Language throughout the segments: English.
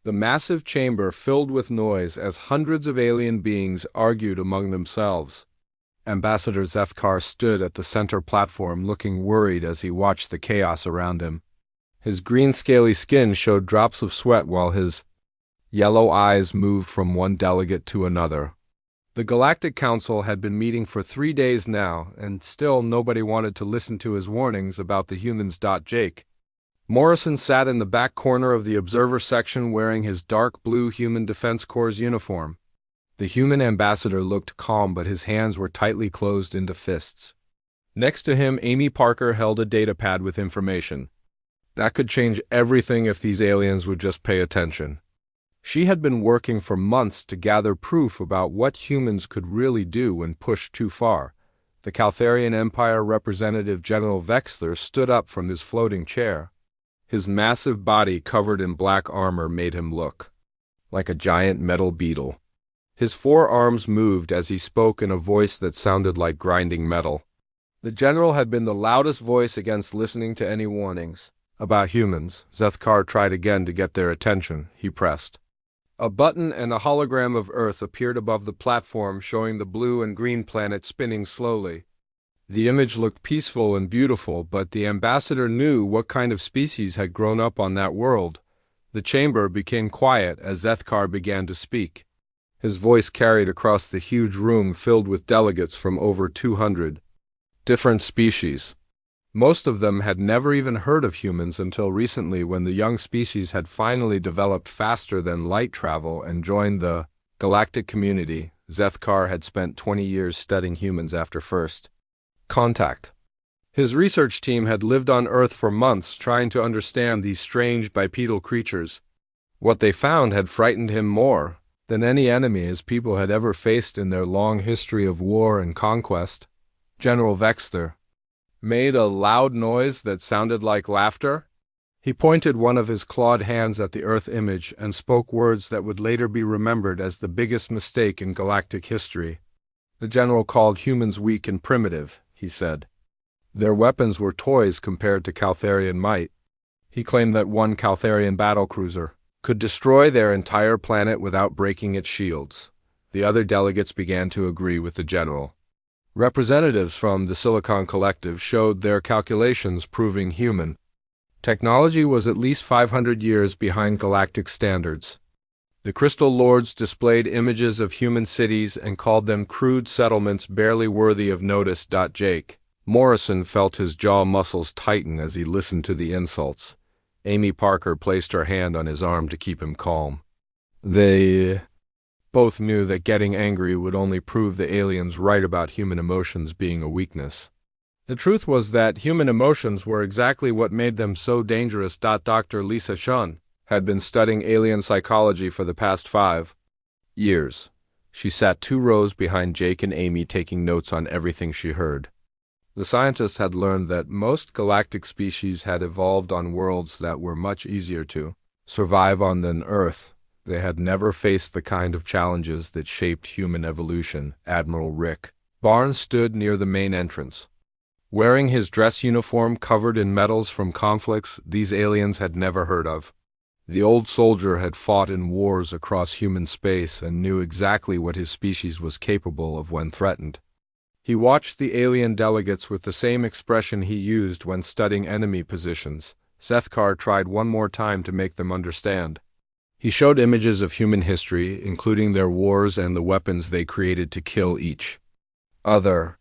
The massive chamber filled with noise as hundreds of alien beings argued among themselves. Ambassador Zethkar stood at the center platform looking worried as he watched the chaos around him. His green scaly skin showed drops of sweat while his yellow eyes moved from one delegate to another. The Galactic Council had been meeting for 3 days now, and still nobody wanted to listen to his warnings about the humans. Jake Morrison sat in the back corner of the observer section wearing his dark blue Human Defense Corps uniform. The human ambassador looked calm, but his hands were tightly closed into fists. Next to him, Amy Parker held a datapad with information. That could change everything if these aliens would just pay attention. She had been working for months to gather proof about what humans could really do when pushed too far. The Caltharian Empire representative General Vexler stood up from his floating chair. His massive body covered in black armor made him look like a giant metal beetle. His forearms moved as he spoke in a voice that sounded like grinding metal. The general had been the loudest voice against listening to any warnings about humans. Zethkar tried again to get their attention. He pressed a button and a hologram of Earth appeared above the platform, showing the blue and green planet spinning slowly. The image looked peaceful and beautiful, but the ambassador knew what kind of species had grown up on that world. The chamber became quiet as Zethkar began to speak. His voice carried across the huge room filled with delegates from over 200 different species. Most of them had never even heard of humans until recently, when the young species had finally developed faster than light travel and joined the galactic community. Zethkar had spent 20 years studying humans after first contact. His research team had lived on Earth for months trying to understand these strange bipedal creatures. What they found had frightened him more than any enemy his people had ever faced in their long history of war and conquest. General Vexler made a loud noise that sounded like laughter. He pointed one of his clawed hands at the Earth image and spoke words that would later be remembered as the biggest mistake in galactic history. The general called humans weak and primitive, he said. Their weapons were toys compared to Caltharian might. He claimed that one Caltharian battlecruiser could destroy their entire planet without breaking its shields. The other delegates began to agree with the general. Representatives from the Silicon Collective showed their calculations proving human technology was at least 500 years behind galactic standards. The Crystal Lords displayed images of human cities and called them crude settlements barely worthy of notice. Jake Morrison felt his jaw muscles tighten as he listened to the insults. Amy Parker placed her hand on his arm to keep him calm. They both knew that getting angry would only prove the aliens right about human emotions being a weakness. The truth was that human emotions were exactly what made them so dangerous. Dr. Lisa Shun had been studying alien psychology for the past 5 years. She sat 2 rows behind Jake and Amy, taking notes on everything she heard. The scientists had learned that most galactic species had evolved on worlds that were much easier to survive on than Earth. They had never faced the kind of challenges that shaped human evolution. Admiral Rick Barnes stood near the main entrance. Wearing his dress uniform covered in medals from conflicts these aliens had never heard of. The old soldier had fought in wars across human space and knew exactly what his species was capable of when threatened. He watched the alien delegates with the same expression he used when studying enemy positions. Zethkar tried one more time to make them understand. He showed images of human history, including their wars and the weapons they created to kill each other.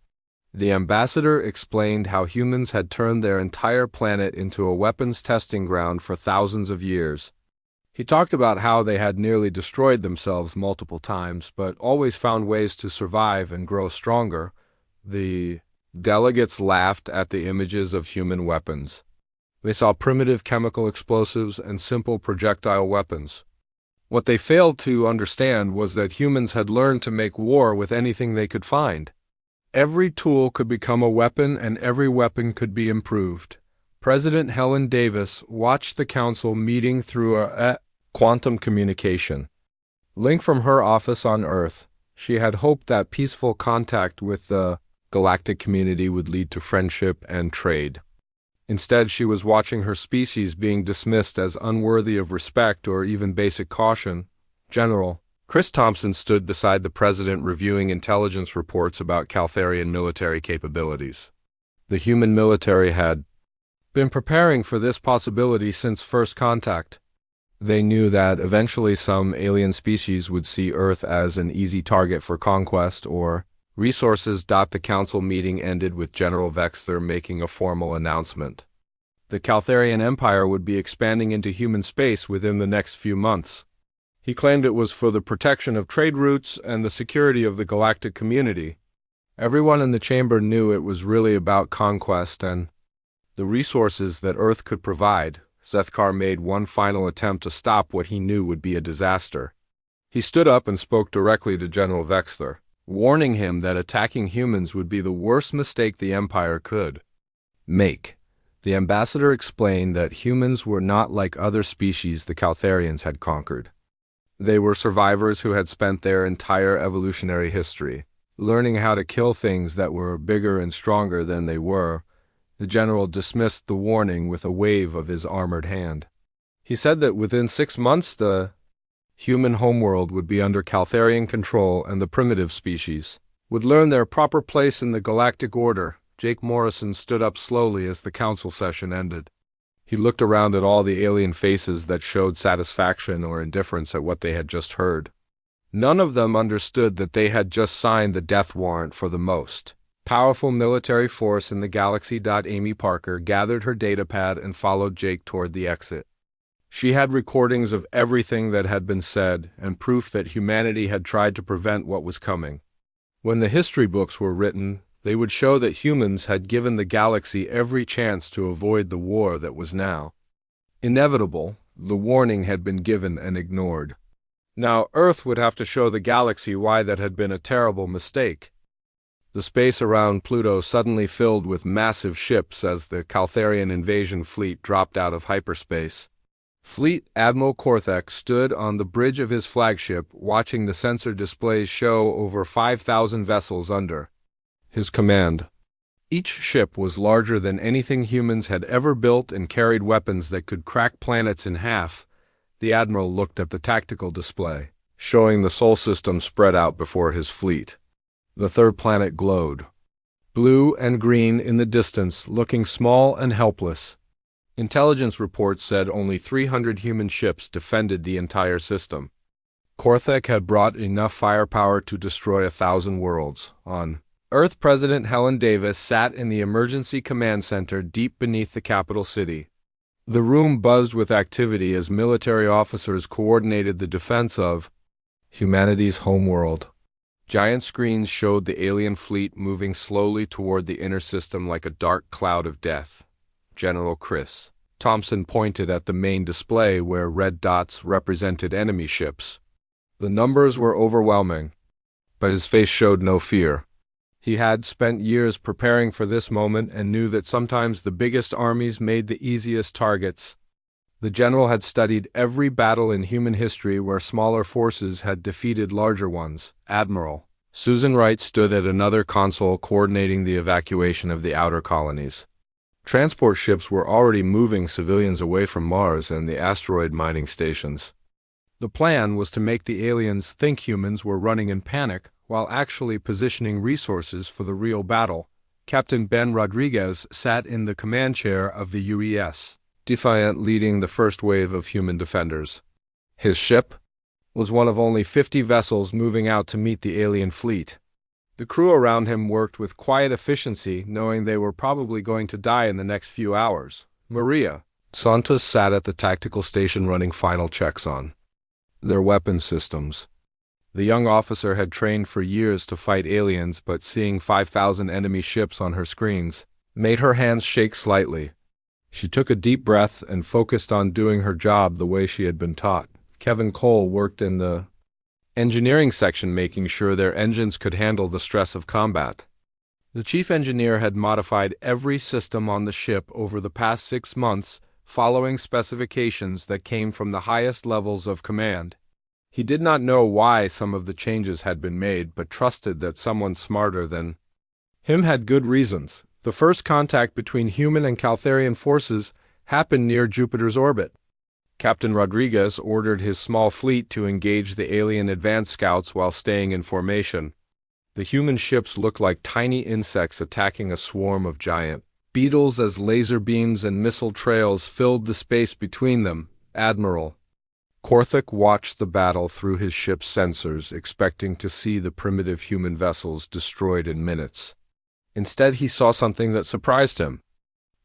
The ambassador explained how humans had turned their entire planet into a weapons testing ground for thousands of years. He talked about how they had nearly destroyed themselves multiple times, but always found ways to survive and grow stronger. The delegates laughed at the images of human weapons. They saw primitive chemical explosives and simple projectile weapons. What they failed to understand was that humans had learned to make war with anything they could find. Every tool could become a weapon, and every weapon could be improved. President Helen Davis watched the council meeting through a quantum communication link from her office on Earth. She had hoped that peaceful contact with the galactic community would lead to friendship and trade. Instead, she was watching her species being dismissed as unworthy of respect or even basic caution. General Chris Thompson stood beside the president reviewing intelligence reports about Caltharian military capabilities. The human military had been preparing for this possibility since first contact. They knew that eventually some alien species would see Earth as an easy target for conquest or resources. The council meeting ended with General Vexler making a formal announcement. The Caltharian Empire would be expanding into human space within the next few months. He claimed it was for the protection of trade routes and the security of the galactic community. Everyone in the chamber knew it was really about conquest and the resources that Earth could provide. Zethkar made one final attempt to stop what he knew would be a disaster. He stood up and spoke directly to General Vexler, warning him that attacking humans would be the worst mistake the Empire could make. The ambassador explained that humans were not like other species the Caltharians had conquered. They were survivors who had spent their entire evolutionary history learning how to kill things that were bigger and stronger than they were. The general dismissed the warning with a wave of his armored hand. He said that within 6 months the human homeworld would be under Caltharian control and the primitive species would learn their proper place in the galactic order. Jake Morrison stood up slowly as the council session ended. He looked around at all the alien faces that showed satisfaction or indifference at what they had just heard. None of them understood that they had just signed the death warrant for the most powerful military force in the galaxy. Amy Parker gathered her datapad and followed Jake toward the exit. She had recordings of everything that had been said and proof that humanity had tried to prevent what was coming. When the history books were written, they would show that humans had given the galaxy every chance to avoid the war that was now inevitable. The warning had been given and ignored. Now Earth would have to show the galaxy why that had been a terrible mistake. The space around Pluto suddenly filled with massive ships as the Caltharian invasion fleet dropped out of hyperspace. Fleet Admiral Korthek stood on the bridge of his flagship, watching the sensor displays show over 5,000 vessels under his command. Each ship was larger than anything humans had ever built and carried weapons that could crack planets in half. The admiral looked at the tactical display, showing the Sol system spread out before his fleet. The third planet glowed, blue and green in the distance, looking small and helpless. Intelligence reports said only 300 human ships defended the entire system. Korthek had brought enough firepower to destroy 1,000 worlds. On Earth, President Helen Davis sat in the Emergency Command Center deep beneath the capital city. The room buzzed with activity as military officers coordinated the defense of humanity's homeworld. Giant screens showed the alien fleet moving slowly toward the inner system like a dark cloud of death. General Chris Thompson pointed at the main display where red dots represented enemy ships. The numbers were overwhelming, but his face showed no fear. He had spent years preparing for this moment and knew that sometimes the biggest armies made the easiest targets. The general had studied every battle in human history where smaller forces had defeated larger ones. Admiral Susan Wright stood at another console coordinating the evacuation of the outer colonies. Transport ships were already moving civilians away from Mars and the asteroid mining stations. The plan was to make the aliens think humans were running in panic while actually positioning resources for the real battle. Captain Ben Rodriguez sat in the command chair of the UES, Defiant, leading the first wave of human defenders. His ship was one of only 50 vessels moving out to meet the alien fleet. The crew around him worked with quiet efficiency, knowing they were probably going to die in the next few hours. Maria Santos sat at the tactical station running final checks on their weapon systems. The young officer had trained for years to fight aliens, but seeing 5,000 enemy ships on her screens made her hands shake slightly. She took a deep breath and focused on doing her job the way she had been taught. Kevin Cole worked in the engineering section, making sure their engines could handle the stress of combat. The chief engineer had modified every system on the ship over the past 6 months, following specifications that came from the highest levels of command. He did not know why some of the changes had been made, but trusted that someone smarter than him had good reasons. The first contact between human and Caltharian forces happened near Jupiter's orbit. Captain Rodriguez ordered his small fleet to engage the alien advance scouts while staying in formation. The human ships looked like tiny insects attacking a swarm of giant beetles as laser beams and missile trails filled the space between them. Admiral Korthik watched the battle through his ship's sensors, expecting to see the primitive human vessels destroyed in minutes. Instead, he saw something that surprised him.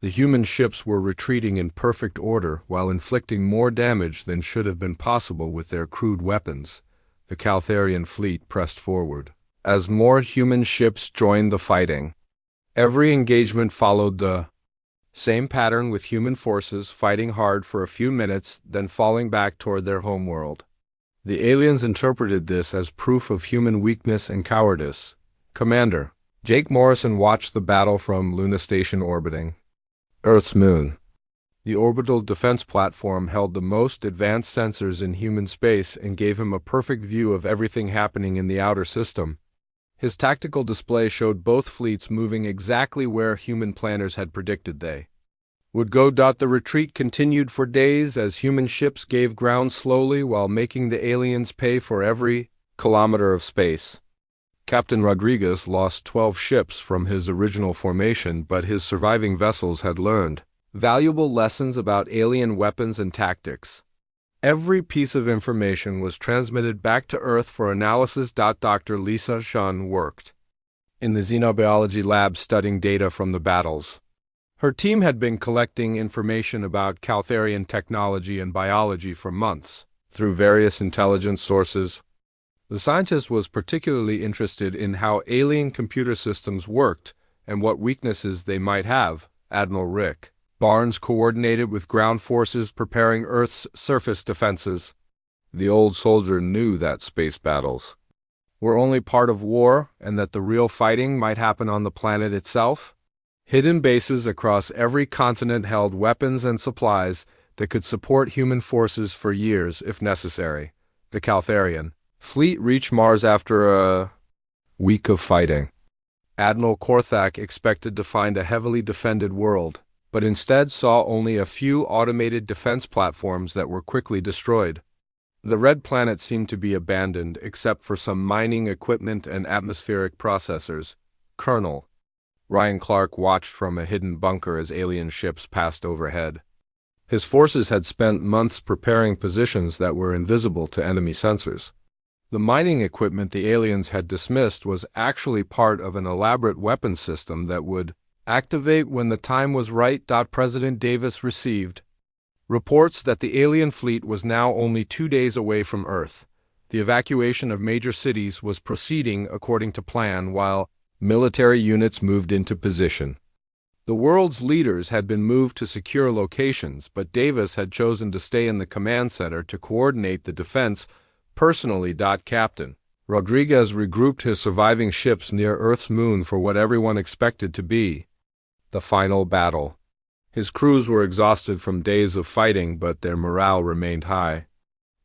The human ships were retreating in perfect order while inflicting more damage than should have been possible with their crude weapons. The Caltharian fleet pressed forward as more human ships joined the fighting. Every engagement followed the same pattern, with human forces fighting hard for a few minutes, then falling back toward their homeworld. The aliens interpreted this as proof of human weakness and cowardice. Commander Jake Morrison watched the battle from Luna Station orbiting Earth's moon. The orbital defense platform held the most advanced sensors in human space and gave him a perfect view of everything happening in the outer system. His tactical display showed both fleets moving exactly where human planners had predicted they would go. The retreat continued for days as human ships gave ground slowly while making the aliens pay for every kilometer of space. Captain Rodriguez lost 12 ships from his original formation, but his surviving vessels had learned valuable lessons about alien weapons and tactics. Every piece of information was transmitted back to Earth for analysis. Dr. Lisa Shun worked in the xenobiology lab studying data from the battles. Her team had been collecting information about Caltharian technology and biology for months through various intelligence sources. The scientist was particularly interested in how alien computer systems worked and what weaknesses they might have. Admiral Rick Barnes coordinated with ground forces preparing Earth's surface defenses. The old soldier knew that space battles were only part of war and that the real fighting might happen on the planet itself. Hidden bases across every continent held weapons and supplies that could support human forces for years if necessary. The Caltharian fleet reached Mars after a week of fighting. Admiral Korthak expected to find a heavily defended world, but instead saw only a few automated defense platforms that were quickly destroyed. The red planet seemed to be abandoned except for some mining equipment and atmospheric processors. Colonel Ryan Clark watched from a hidden bunker as alien ships passed overhead. His forces had spent months preparing positions that were invisible to enemy sensors. The mining equipment the aliens had dismissed was actually part of an elaborate weapons system that would activate when the time was right. President Davis received reports that the alien fleet was now only 2 days away from Earth. The evacuation of major cities was proceeding according to plan while military units moved into position. The world's leaders had been moved to secure locations, but Davis had chosen to stay in the command center to coordinate the defense personally. Captain Rodriguez regrouped his surviving ships near Earth's moon for what everyone expected to be the final battle. His crews were exhausted from days of fighting, but their morale remained high.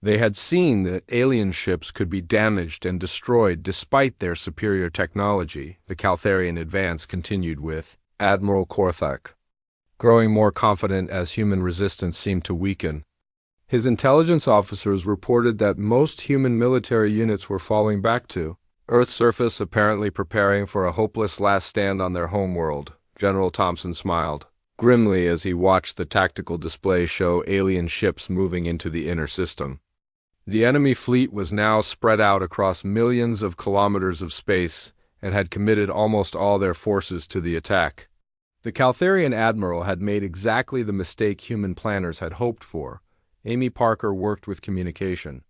They had seen that alien ships could be damaged and destroyed despite their superior technology. The Caltharian advance continued with Admiral Korthak growing more confident as human resistance seemed to weaken. His intelligence officers reported that most human military units were falling back to Earth's surface, apparently preparing for a hopeless last stand on their homeworld. General Thompson smiled grimly as he watched the tactical display show alien ships moving into the inner system. The enemy fleet was now spread out across millions of kilometers of space and had committed almost all their forces to the attack. The Caltharian admiral had made exactly the mistake human planners had hoped for. Amy Parker worked with communication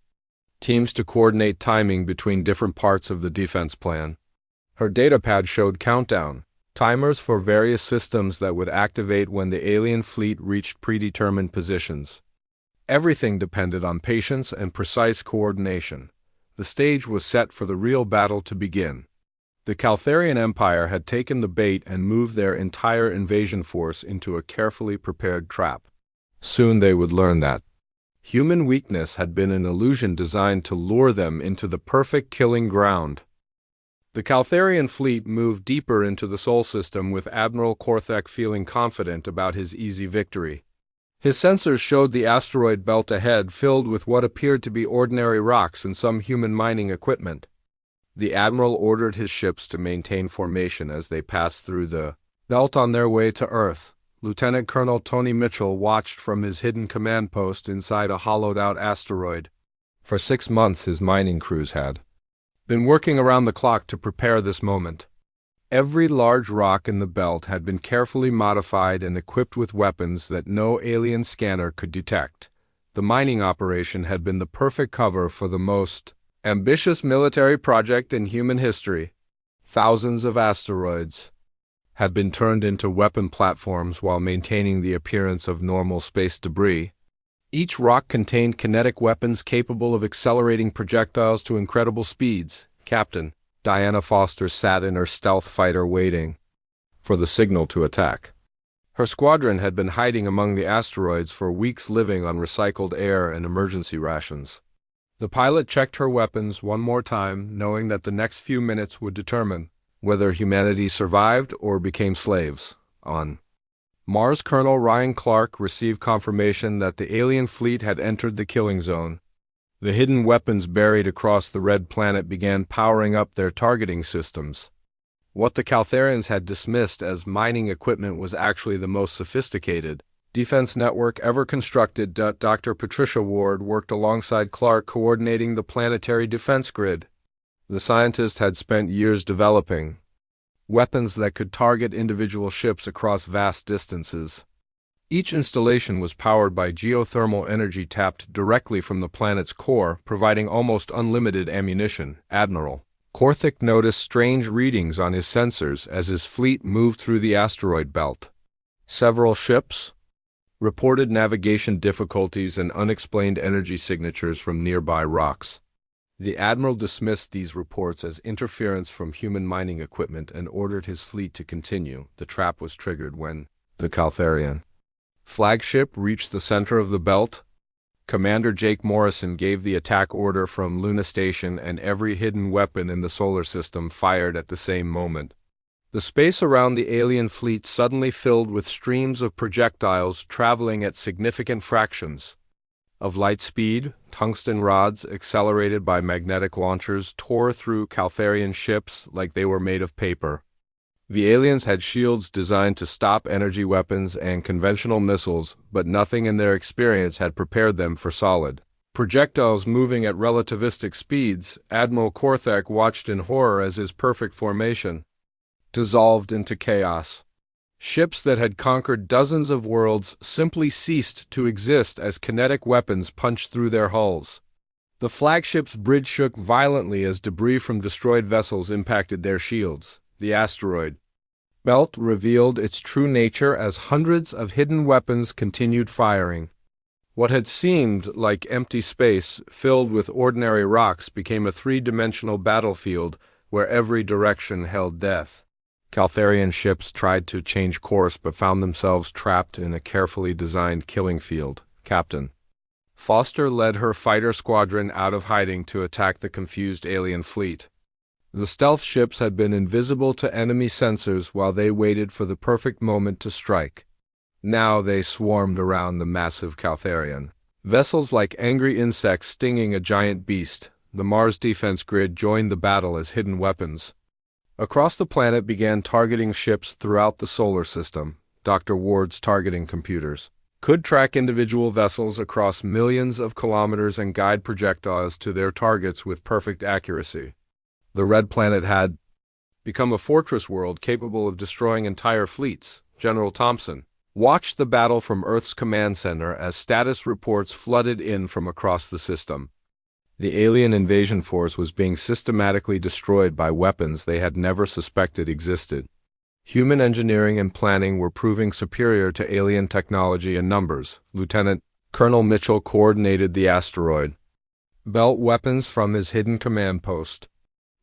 teams to coordinate timing between different parts of the defense plan. Her datapad showed countdown timers for various systems that would activate when the alien fleet reached predetermined positions. Everything depended on patience and precise coordination. The stage was set for the real battle to begin. The Caltharian Empire had taken the bait and moved their entire invasion force into a carefully prepared trap. Soon they would learn that human weakness had been an illusion designed to lure them into the perfect killing ground. The Caltharian fleet moved deeper into the Sol system with Admiral Korthek feeling confident about his easy victory. His sensors showed the asteroid belt ahead filled with what appeared to be ordinary rocks and some human mining equipment. The Admiral ordered his ships to maintain formation as they passed through the belt on their way to Earth. Lieutenant Colonel Tony Mitchell watched from his hidden command post inside a hollowed-out asteroid. For 6 months his mining crews had been working around the clock to prepare this moment. Every large rock in the belt had been carefully modified and equipped with weapons that no alien scanner could detect. The mining operation had been the perfect cover for the most ambitious military project in human history. Thousands of asteroids had been turned into weapon platforms while maintaining the appearance of normal space debris. Each rock contained kinetic weapons capable of accelerating projectiles to incredible speeds. Captain Diana Foster sat in her stealth fighter waiting for the signal to attack. Her squadron had been hiding among the asteroids for weeks, living on recycled air and emergency rations. The pilot checked her weapons one more time, knowing that the next few minutes would determine whether humanity survived or became slaves. On Mars, Colonel Ryan Clark received confirmation that the alien fleet had entered the killing zone. The hidden weapons buried across the red planet began powering up their targeting systems. What the Caltharians had dismissed as mining equipment was actually the most sophisticated defense network ever constructed. Dr. Patricia Ward worked alongside Clark, coordinating the planetary defense grid. The scientist had spent years developing weapons that could target individual ships across vast distances. Each installation was powered by geothermal energy tapped directly from the planet's core, providing almost unlimited ammunition. Admiral Korthek noticed strange readings on his sensors as his fleet moved through the asteroid belt. Several ships reported navigation difficulties and unexplained energy signatures from nearby rocks. The Admiral dismissed these reports as interference from human mining equipment and ordered his fleet to continue. The trap was triggered when the Caltharian flagship reached the center of the belt. Commander Jake Morrison gave the attack order from Luna Station, and every hidden weapon in the solar system fired at the same moment. The space around the alien fleet suddenly filled with streams of projectiles traveling at significant fractions of light speed. Tungsten rods, accelerated by magnetic launchers, tore through Caltharian ships like they were made of paper. The aliens had shields designed to stop energy weapons and conventional missiles, but nothing in their experience had prepared them for solid projectiles moving at relativistic speeds. Admiral Korthek watched in horror as his perfect formation dissolved into chaos. Ships that had conquered dozens of worlds simply ceased to exist as kinetic weapons punched through their hulls. The flagship's bridge shook violently as debris from destroyed vessels impacted their shields. The asteroid belt revealed its true nature as hundreds of hidden weapons continued firing. What had seemed like empty space filled with ordinary rocks became a three-dimensional battlefield where every direction held death. Caltharian ships tried to change course but found themselves trapped in a carefully designed killing field. Captain Foster led her fighter squadron out of hiding to attack the confused alien fleet. The stealth ships had been invisible to enemy sensors while they waited for the perfect moment to strike. Now they swarmed around the massive Caltharian vessels like angry insects stinging a giant beast. The Mars defense grid joined the battle as hidden weapons across the planet began targeting ships throughout the solar system. Dr. Ward's targeting computers could track individual vessels across millions of kilometers and guide projectiles to their targets with perfect accuracy. The Red Planet had become a fortress world capable of destroying entire fleets. General Thompson watched the battle from Earth's command center as status reports flooded in from across the system. The alien invasion force was being systematically destroyed by weapons they had never suspected existed. Human engineering and planning were proving superior to alien technology in numbers. Lieutenant Colonel Mitchell coordinated the asteroid belt weapons from his hidden command post.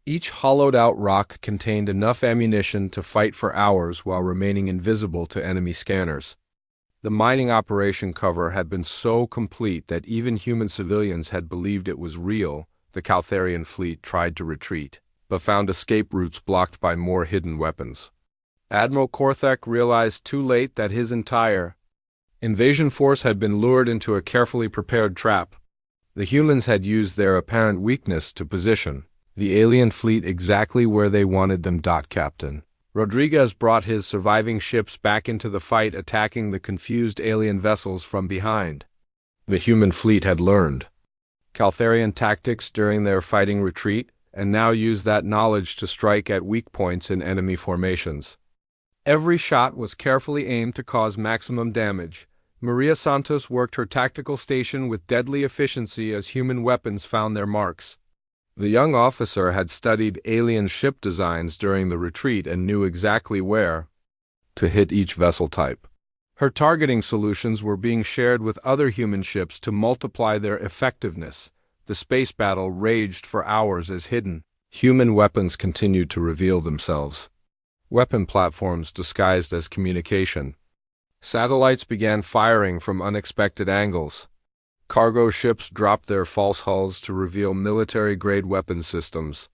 Each hollowed-out rock contained enough ammunition to fight for hours while remaining invisible to enemy scanners. The mining operation cover had been so complete that even human civilians had believed it was real. The Caltharian fleet tried to retreat. but found escape routes blocked by more hidden weapons. Admiral Korthek realized too late that his entire invasion force had been lured into a carefully prepared trap. The humans had used their apparent weakness to position the alien fleet exactly where they wanted them. Captain Rodriguez brought his surviving ships back into the fight, attacking the confused alien vessels from behind. The human fleet had learned Caltharian tactics during their fighting retreat, and now used that knowledge to strike at weak points in enemy formations. Every shot was carefully aimed to cause maximum damage. Maria Santos worked her tactical station with deadly efficiency as human weapons found their marks. The young officer had studied alien ship designs during the retreat and knew exactly where to hit each vessel type. Her targeting solutions were being shared with other human ships to multiply their effectiveness. The space battle raged for hours as hidden human weapons continued to reveal themselves. Weapon platforms disguised as communication. Satellites began firing from unexpected angles. Cargo ships dropped their false hulls to reveal military-grade weapon systems.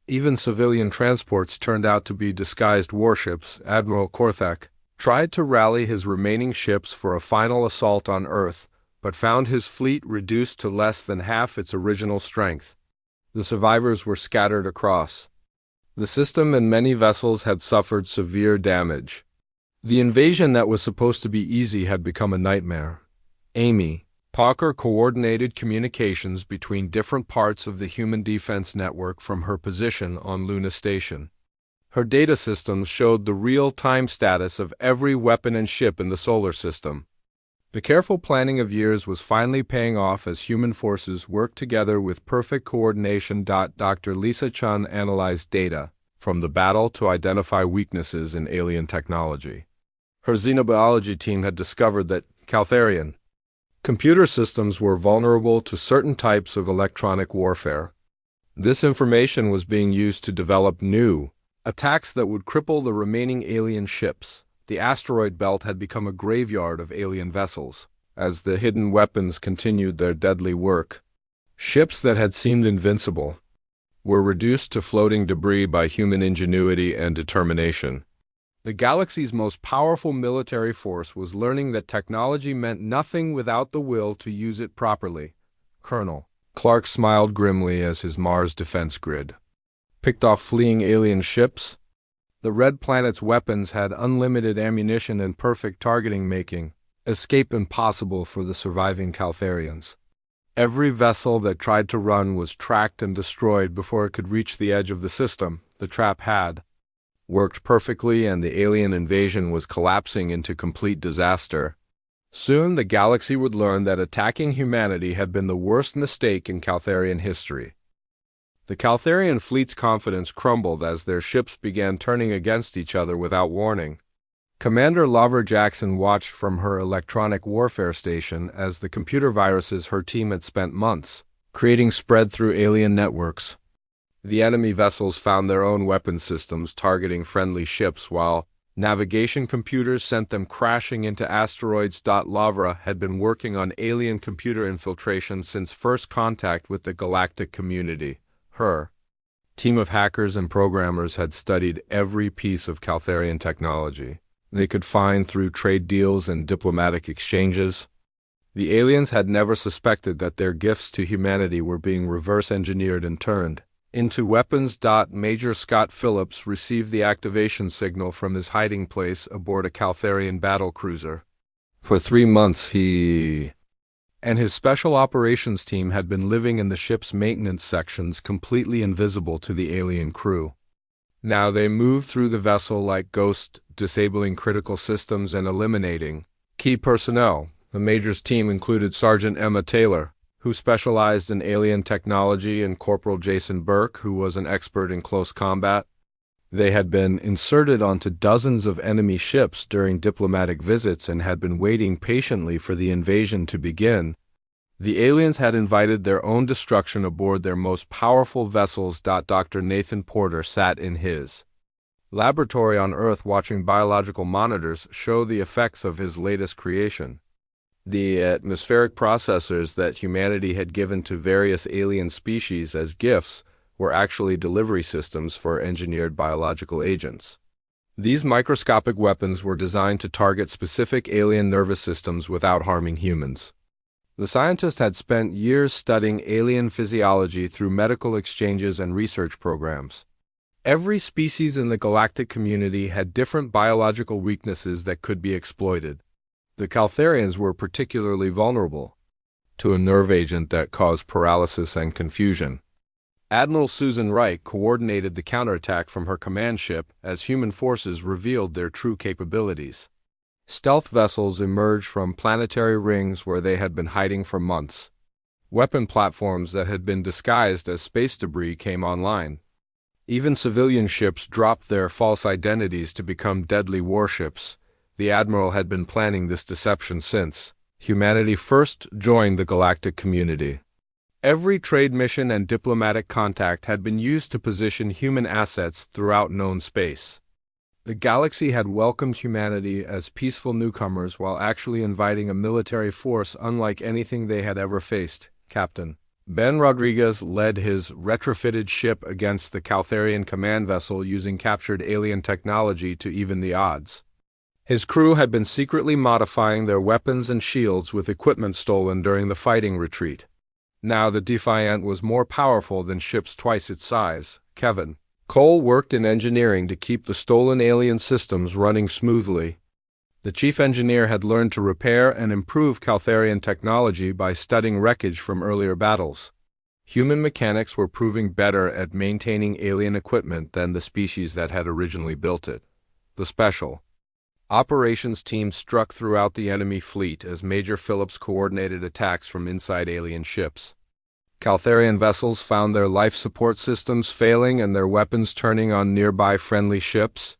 Even civilian transports turned out to be disguised warships. Admiral Korthek tried to rally his remaining ships for a final assault on Earth, but found his fleet reduced to less than half its original strength. The survivors were scattered across the system, and many vessels had suffered severe damage. The invasion that was supposed to be easy had become a nightmare. Amy Parker coordinated communications between different parts of the human defense network from her position on Luna Station. Her data systems showed the real-time status of every weapon and ship in the solar system. The careful planning of years was finally paying off as human forces worked together with perfect coordination. Dr. Lisa Chun analyzed data from the battle to identify weaknesses in alien technology. Her xenobiology team had discovered that Caltharian computer systems were vulnerable to certain types of electronic warfare. This information was being used to develop new attacks that would cripple the remaining alien ships. The asteroid belt had become a graveyard of alien vessels. As the hidden weapons continued their deadly work, ships that had seemed invincible were reduced to floating debris by human ingenuity and determination. The galaxy's most powerful military force was learning that technology meant nothing without the will to use it properly. Colonel Clark smiled grimly as his Mars defense grid picked off fleeing alien ships. The Red Planet's weapons had unlimited ammunition and perfect targeting, making escape impossible for the surviving Caltharians. Every vessel that tried to run was tracked and destroyed before it could reach the edge of the system. The trap had worked perfectly, and the alien invasion was collapsing into complete disaster. Soon the galaxy would learn that attacking humanity had been the worst mistake in Caltharian history. The Caltharian fleet's confidence crumbled as their ships began turning against each other without warning. Commander Lavra Jackson watched from her electronic warfare station as the computer viruses her team had spent months creating spread through alien networks. The enemy vessels found their own weapon systems targeting friendly ships, while navigation computers sent them crashing into asteroids. Lavra had been working on alien computer infiltration since first contact with the galactic community. Her team of hackers and programmers had studied every piece of Caltharian technology they could find through trade deals and diplomatic exchanges. The aliens had never suspected that their gifts to humanity were being reverse-engineered and turned into weapons. Major Scott Phillips received the activation signal from his hiding place aboard a Caltharian battlecruiser. For 3 months he and his special operations team had been living in the ship's maintenance sections, completely invisible to the alien crew. Now they moved through the vessel like ghosts, disabling critical systems and eliminating key personnel. The Major's team included Sergeant Emma Taylor, who specialized in alien technology, and Corporal Jason Burke, who was an expert in close combat. They had been inserted onto dozens of enemy ships during diplomatic visits and had been waiting patiently for the invasion to begin. The aliens had invited their own destruction aboard their most powerful vessels. Dr. Nathan Porter sat in his laboratory on Earth watching biological monitors show the effects of his latest creation. The atmospheric processors that humanity had given to various alien species as gifts were actually delivery systems for engineered biological agents. These microscopic weapons were designed to target specific alien nervous systems without harming humans. The scientists had spent years studying alien physiology through medical exchanges and research programs. Every species in the galactic community had different biological weaknesses that could be exploited. The Caltharians were particularly vulnerable to a nerve agent that caused paralysis and confusion. Admiral Susan Wright coordinated the counterattack from her command ship as human forces revealed their true capabilities. Stealth vessels emerged from planetary rings where they had been hiding for months. Weapon platforms that had been disguised as space debris came online. Even civilian ships dropped their false identities to become deadly warships. The Admiral had been planning this deception since humanity first joined the galactic community. Every trade mission and diplomatic contact had been used to position human assets throughout known space. The galaxy had welcomed humanity as peaceful newcomers while actually inviting a military force unlike anything they had ever faced. Captain Ben Rodriguez led his retrofitted ship against the Caltharian command vessel using captured alien technology to even the odds. His crew had been secretly modifying their weapons and shields with equipment stolen during the fighting retreat. Now the Defiant was more powerful than ships twice its size. Kevin Cole worked in engineering to keep the stolen alien systems running smoothly. The chief engineer had learned to repair and improve Caltharian technology by studying wreckage from earlier battles. Human mechanics were proving better at maintaining alien equipment than the species that had originally built it. The Special Operations team struck throughout the enemy fleet as Major Phillips coordinated attacks from inside alien ships. Caltharian vessels found their life support systems failing and their weapons turning on nearby friendly ships.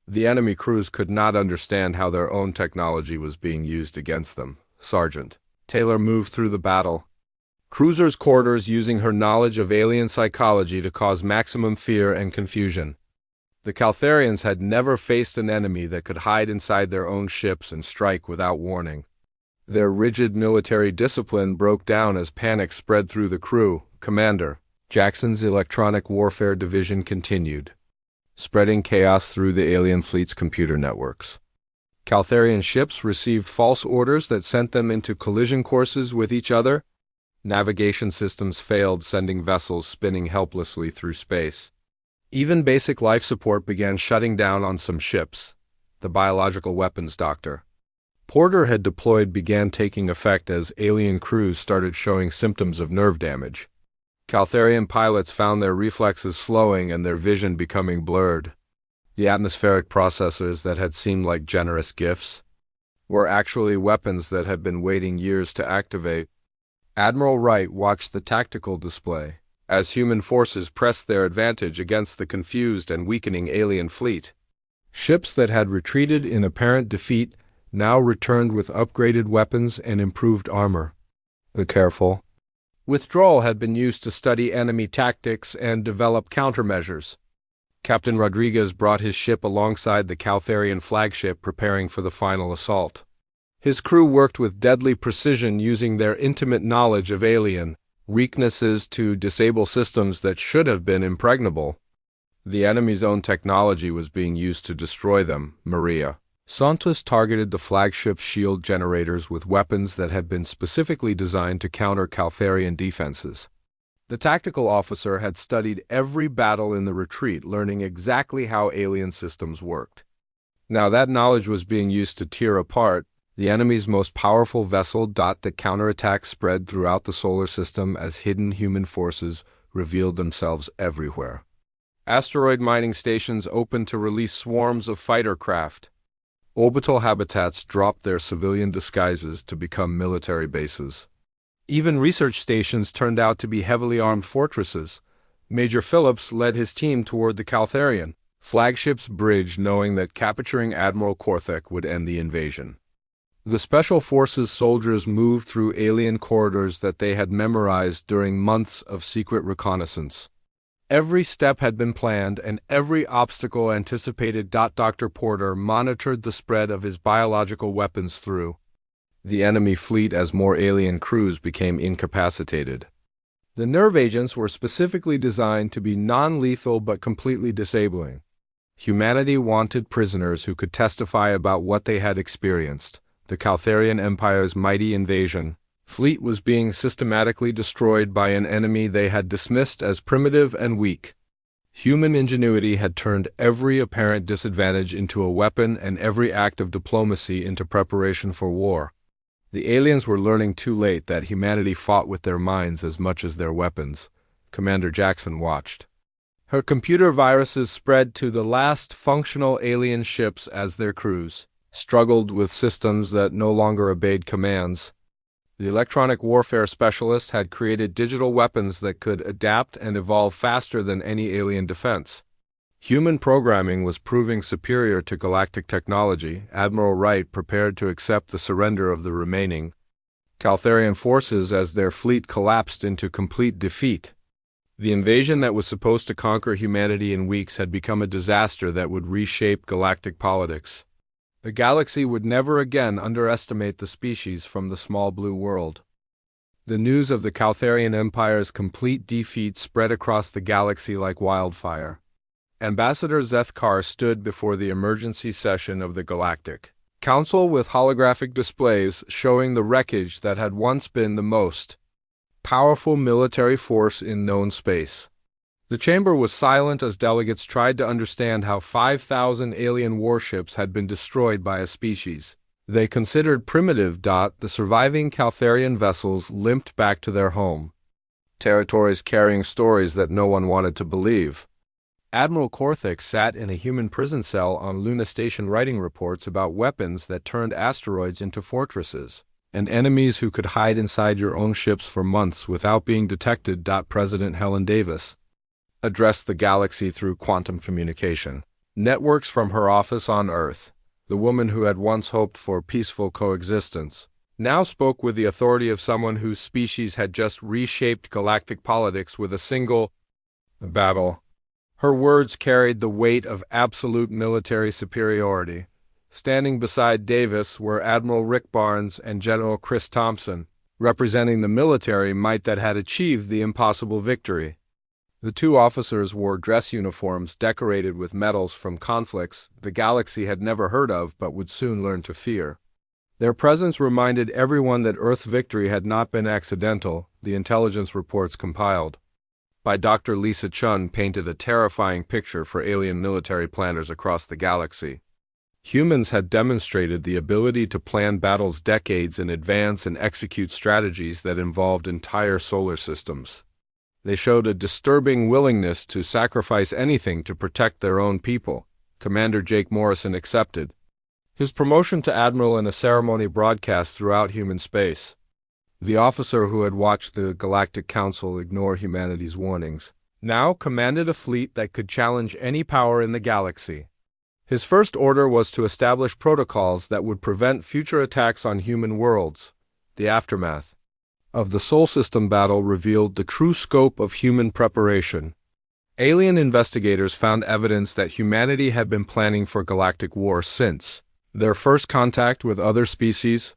The enemy crews could not understand how their own technology was being used against them. Sergeant Taylor moved through the battle. Cruiser's quarters using her knowledge of alien psychology to cause maximum fear and confusion. The Caltharians had never faced an enemy that could hide inside their own ships and strike without warning. Their rigid military discipline broke down as panic spread through the crew. Commander Jackson's electronic warfare division continued, spreading chaos through the alien fleet's computer networks. Caltharian ships received false orders that sent them into collision courses with each other. Navigation systems failed, sending vessels spinning helplessly through space. Even basic life support began shutting down on some ships. The biological weapons doctor Porter had deployed began taking effect as alien crews started showing symptoms of nerve damage. Caltharian pilots found their reflexes slowing and their vision becoming blurred. The atmospheric processors that had seemed like generous gifts were actually weapons that had been waiting years to activate. Admiral Wright watched the tactical display as human forces pressed their advantage against the confused and weakening alien fleet. Ships that had retreated in apparent defeat now returned with upgraded weapons and improved armor. The careful withdrawal had been used to study enemy tactics and develop countermeasures. Captain Rodriguez brought his ship alongside the Caltharian flagship, preparing for the final assault. His crew worked with deadly precision, using their intimate knowledge of alien weaknesses to disable systems that should have been impregnable. The enemy's own technology was being used to destroy them. Maria Santos targeted the flagship's shield generators with weapons that had been specifically designed to counter Caltharian defenses. The tactical officer had studied every battle in the retreat, learning exactly how alien systems worked. Now that knowledge was being used to tear apart the enemy's most powerful vessel. The counterattack spread throughout the solar system as hidden human forces revealed themselves everywhere. Asteroid mining stations opened to release swarms of fighter craft. Orbital habitats dropped their civilian disguises to become military bases. Even research stations turned out to be heavily armed fortresses. Major Phillips led his team toward the Caltharian flagship's bridge, knowing that capturing Admiral Korthek would end the invasion. The Special Forces soldiers moved through alien corridors that they had memorized during months of secret reconnaissance. Every step had been planned and every obstacle anticipated. Dr. Porter monitored the spread of his biological weapons through the enemy fleet as more alien crews became incapacitated. The nerve agents were specifically designed to be non-lethal but completely disabling. Humanity wanted prisoners who could testify about what they had experienced. The Caltharian Empire's mighty invasion fleet was being systematically destroyed by an enemy they had dismissed as primitive and weak. Human ingenuity had turned every apparent disadvantage into a weapon and every act of diplomacy into preparation for war. The aliens were learning too late that humanity fought with their minds as much as their weapons. Commander Jackson watched. Her computer viruses spread to the last functional alien ships as their crews struggled with systems that no longer obeyed commands. The electronic warfare specialist had created digital weapons that could adapt and evolve faster than any alien defense. Human programming was proving superior to galactic technology. Admiral Wright prepared to accept the surrender of the remaining Caltharian forces as their fleet collapsed into complete defeat. The invasion that was supposed to conquer humanity in weeks had become a disaster that would reshape galactic politics. The galaxy would never again underestimate the species from the small blue world. The news of the Caltharian Empire's complete defeat spread across the galaxy like wildfire. Ambassador Zethkar stood before the emergency session of the Galactic Council with holographic displays showing the wreckage that had once been the most powerful military force in known space. The chamber was silent as delegates tried to understand how 5,000 alien warships had been destroyed by a species they considered primitive. The surviving Caltharian vessels limped back to their home territories carrying stories that no one wanted to believe. Admiral Korthik sat in a human prison cell on Luna Station writing reports about weapons that turned asteroids into fortresses, and enemies who could hide inside your own ships for months without being detected. President Helen Davis addressed the galaxy through quantum communication networks from her office on Earth. The woman who had once hoped for peaceful coexistence now spoke with the authority of someone whose species had just reshaped galactic politics with a single battle. Her words carried the weight of absolute military superiority. Standing beside Davis were Admiral Rick Barnes and General Chris Thompson, representing the military might that had achieved the impossible victory. The two officers wore dress uniforms decorated with medals from conflicts the galaxy had never heard of but would soon learn to fear. Their presence reminded everyone that Earth's victory had not been accidental. The intelligence reports compiled by Dr. Lisa Chun painted a terrifying picture for alien military planners across the galaxy. Humans had demonstrated the ability to plan battles decades in advance and execute strategies that involved entire solar systems. They showed a disturbing willingness to sacrifice anything to protect their own people. Commander Jake Morrison accepted his promotion to admiral in a ceremony broadcast throughout human space. The officer who had watched the Galactic Council ignore humanity's warnings now commanded a fleet that could challenge any power in the galaxy. His first order was to establish protocols that would prevent future attacks on human worlds. The aftermath of the Sol System battle revealed the true scope of human preparation. Alien investigators found evidence that humanity had been planning for galactic war since their first contact with other species.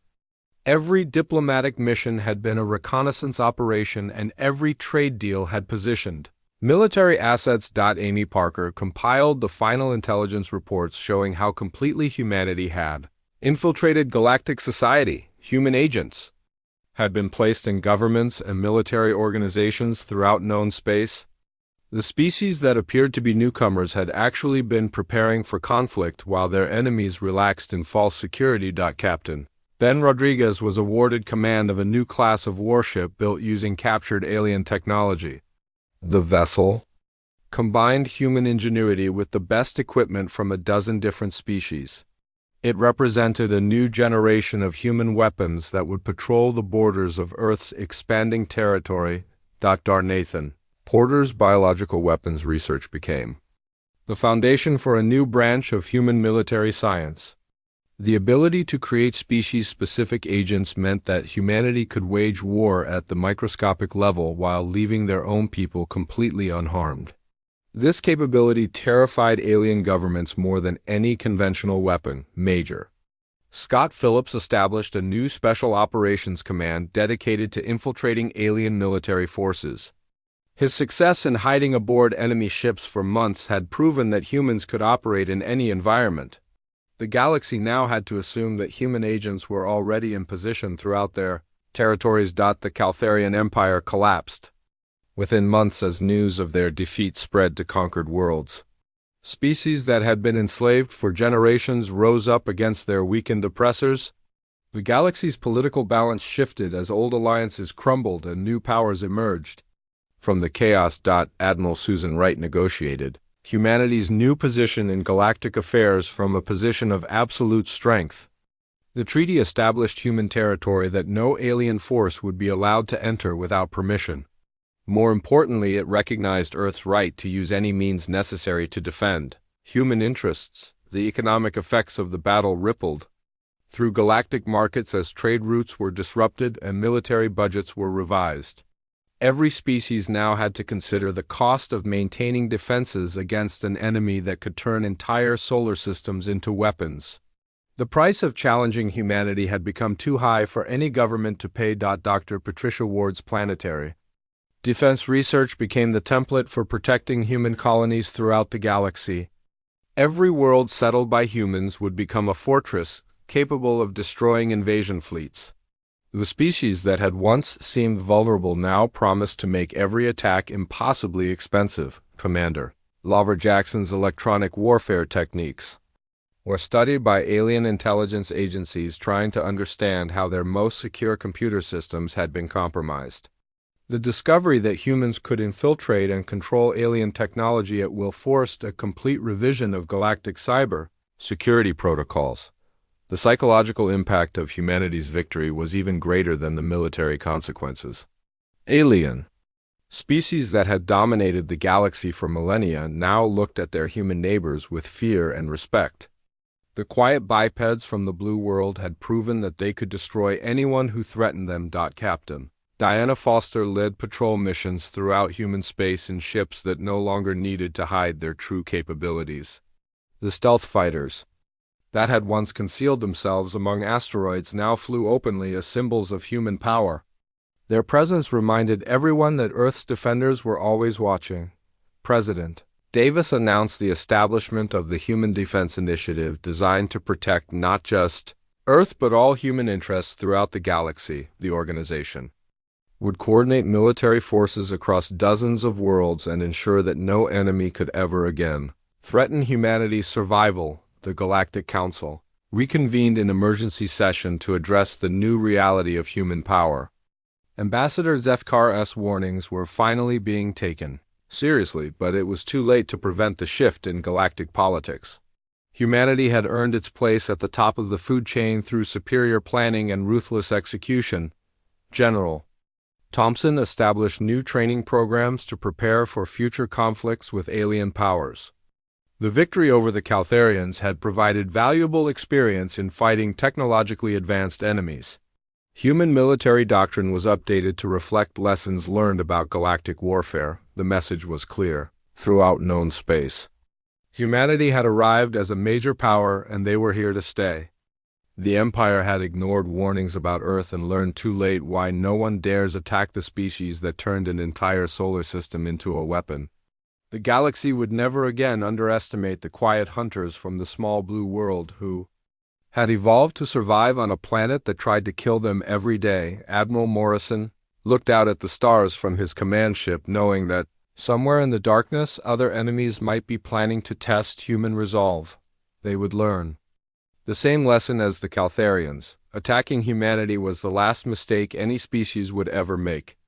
Every diplomatic mission had been a reconnaissance operation and every trade deal had positioned military assets. Amy Parker compiled the final intelligence reports showing how completely humanity had infiltrated galactic society. Human agents had been placed in governments and military organizations throughout known space. The species that appeared to be newcomers had actually been preparing for conflict while their enemies relaxed in false security. Captain Ben Rodriguez was awarded command of a new class of warship built using captured alien technology. The vessel combined human ingenuity with the best equipment from a dozen different species. It represented a new generation of human weapons that would patrol the borders of Earth's expanding territory. Dr. Nathan Porter's biological weapons research became the foundation for a new branch of human military science. The ability to create species-specific agents meant that humanity could wage war at the microscopic level while leaving their own people completely unharmed. This capability terrified alien governments more than any conventional weapon. Major Scott Phillips established a new Special Operations Command dedicated to infiltrating alien military forces. His success in hiding aboard enemy ships for months had proven that humans could operate in any environment. The galaxy now had to assume that human agents were already in position throughout their territories. The Caltharian Empire collapsed within months as news of their defeat spread to conquered worlds. Species that had been enslaved for generations rose up against their weakened oppressors. The galaxy's political balance shifted as old alliances crumbled and new powers emerged. From the chaos, Admiral Susan Wright negotiated humanity's new position in galactic affairs from a position of absolute strength. The treaty established human territory that no alien force would be allowed to enter without permission. More importantly, it recognized Earth's right to use any means necessary to defend human interests. The economic effects of the battle rippled through galactic markets as trade routes were disrupted and military budgets were revised. Every species now had to consider the cost of maintaining defenses against an enemy that could turn entire solar systems into weapons. The price of challenging humanity had become too high for any government to pay. Dr. Patricia Ward's planetary defense research became the template for protecting human colonies throughout the galaxy. Every world settled by humans would become a fortress capable of destroying invasion fleets. The species that had once seemed vulnerable now promised to make every attack impossibly expensive. Commander Laura Jackson's electronic warfare techniques were studied by alien intelligence agencies trying to understand how their most secure computer systems had been compromised. The discovery that humans could infiltrate and control alien technology at will forced a complete revision of galactic cyber security protocols. The psychological impact of humanity's victory was even greater than the military consequences. Alien species that had dominated the galaxy for millennia now looked at their human neighbors with fear and respect. The quiet bipeds from the blue world had proven that they could destroy anyone who threatened them. Captain Diana Foster led patrol missions throughout human space in ships that no longer needed to hide their true capabilities. The stealth fighters that had once concealed themselves among asteroids now flew openly as symbols of human power. Their presence reminded everyone that Earth's defenders were always watching. President Davis announced the establishment of the Human Defense Initiative, designed to protect not just Earth but all human interests throughout the galaxy. The organization would coordinate military forces across dozens of worlds and ensure that no enemy could ever again threaten humanity's survival. The Galactic Council reconvened in emergency session to address the new reality of human power. Ambassador Zefkar's warnings were finally being taken seriously, but it was too late to prevent the shift in galactic politics. Humanity had earned its place at the top of the food chain through superior planning and ruthless execution. General Thompson established new training programs to prepare for future conflicts with alien powers. The victory over the Caltharians had provided valuable experience in fighting technologically advanced enemies. Human military doctrine was updated to reflect lessons learned about galactic warfare. The message was clear throughout known space. Humanity had arrived as a major power, and they were here to stay. The Empire had ignored warnings about Earth and learned too late why no one dares attack the species that turned an entire solar system into a weapon. The galaxy would never again underestimate the quiet hunters from the small blue world who had evolved to survive on a planet that tried to kill them every day. Admiral Morrison looked out at the stars from his command ship, knowing that somewhere in the darkness other enemies might be planning to test human resolve. They would learn the same lesson as the Caltharians. Attacking humanity was the last mistake any species would ever make.